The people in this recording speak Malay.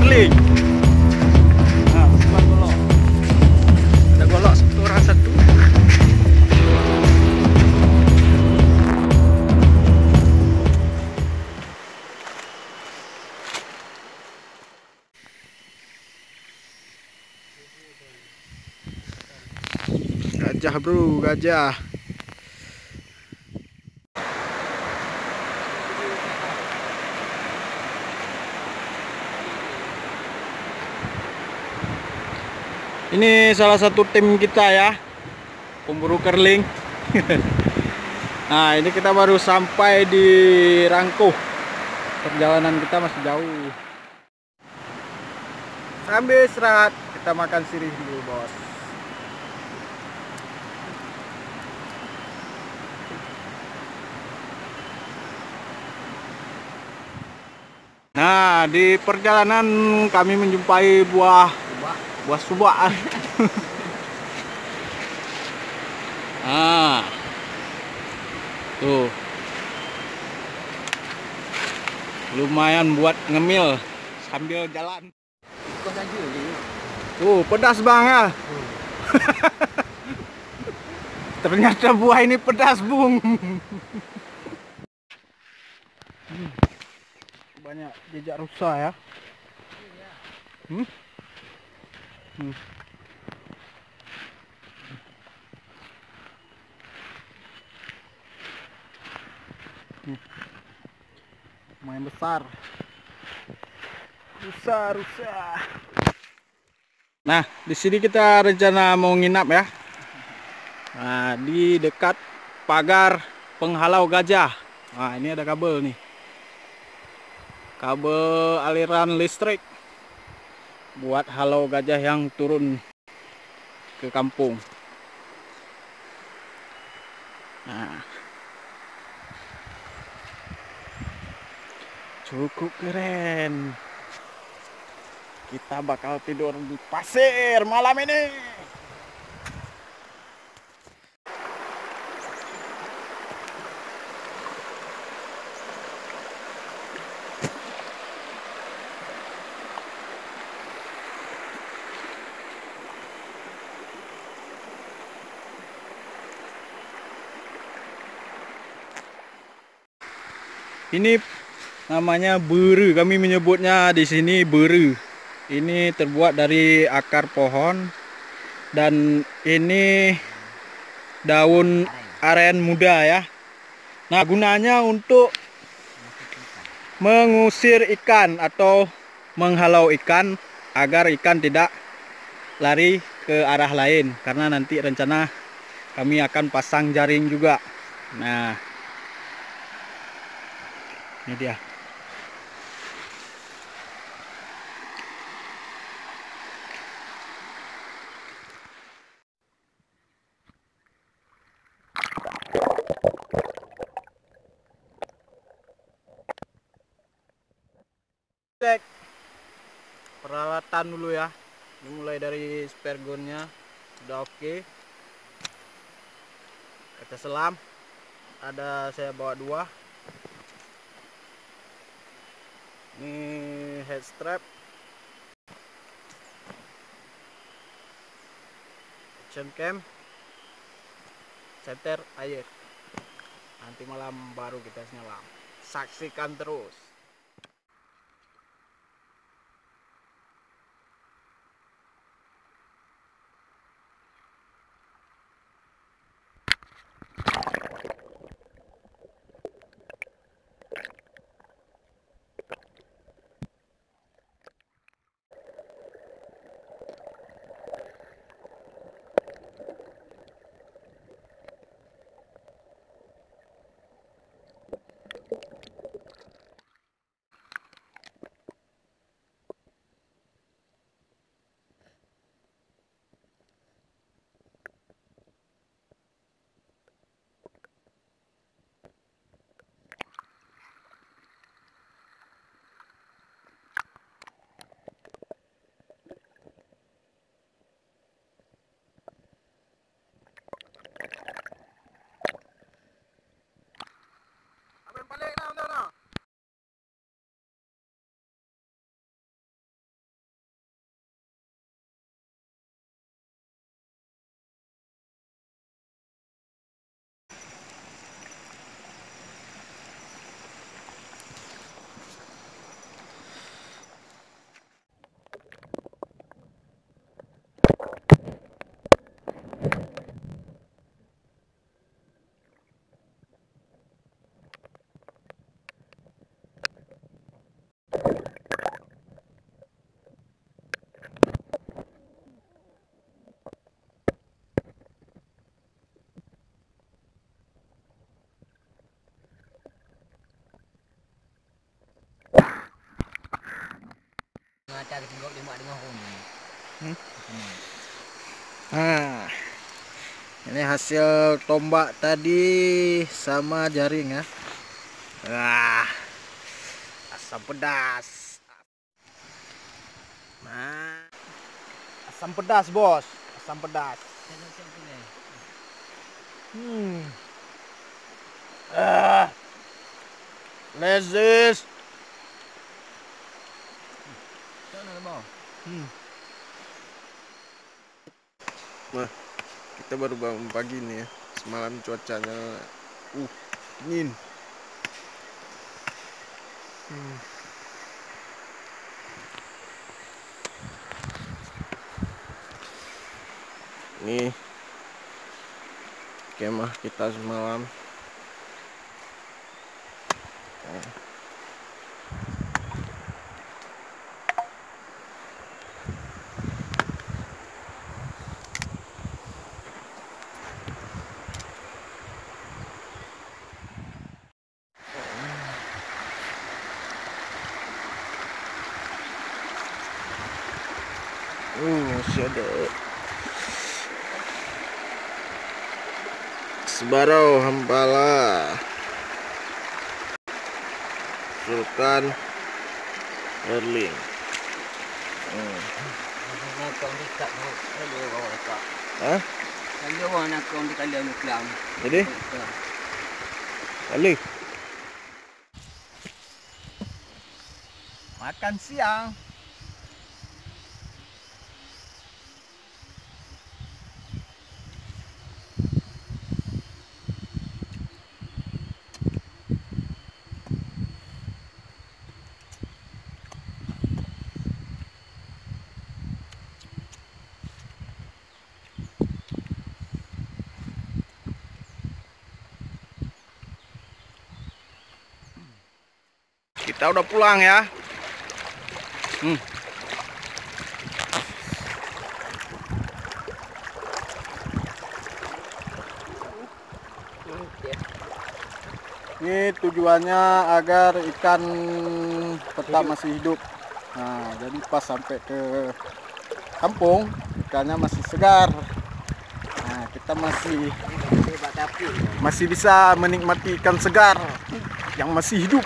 Kerling. Nah, buat golok. Ada golok satu orang satu. Gajah bro, gajah. Ini salah satu tim kita ya, pemburu kerling. Nah, ini kita baru sampai di Rangkuh. Perjalanan kita masih jauh. Sambil istirahat, kita makan sirih dulu, bos. Nah, di perjalanan kami menjumpai buah subak. Ah, tuh, lumayan buat ngemil sambil jalan. Tuh, pedas banget. Ternyata buah ini pedas, Bung. Banyak jejak rusa ya. Main besar. Rusa. Nah, di sini kita rencana mau nginap ya. Nah, di dekat pagar penghalau gajah. Nah, ini ada kabel nih. Kabel aliran listrik buat halau gajah yang turun ke kampung. Nah, cukup keren. Kita bakal tidur di pasir malam ini. Ini namanya beru, kami menyebutnya di sini beru. Ini terbuat dari akar pohon dan ini daun aren muda ya. Nah, gunanya untuk mengusir ikan atau menghalau ikan agar ikan tidak lari ke arah lain, karena nanti rencana kami akan pasang jaring juga. Nah, ini dia. Cek peralatan dulu ya. Ini mulai dari spergonnya udah oke. Kaca selam ada, saya bawa 2. Ini head strap, action cam, senter air. Nanti malam baru kita nyelam. Saksikan terus. Nah, ini hasil tombak tadi sama jaring ya. Wah, asam pedas. Nah, asam pedas bos, asam pedas. Lezis. Nah, kita baru bangun pagi nih ya. Semalam cuacanya dingin. Ini kemah kita semalam. Masih ada Sebarau Hampala, Sulkan Erling. Hah? Jadi? Kali. Makan siang. Kita udah pulang ya. Ini tujuannya agar ikan tetap masih hidup. Nah, jadi pas sampai ke kampung ikannya masih segar. Nah, kita masih bisa menikmati ikan segar yang masih hidup.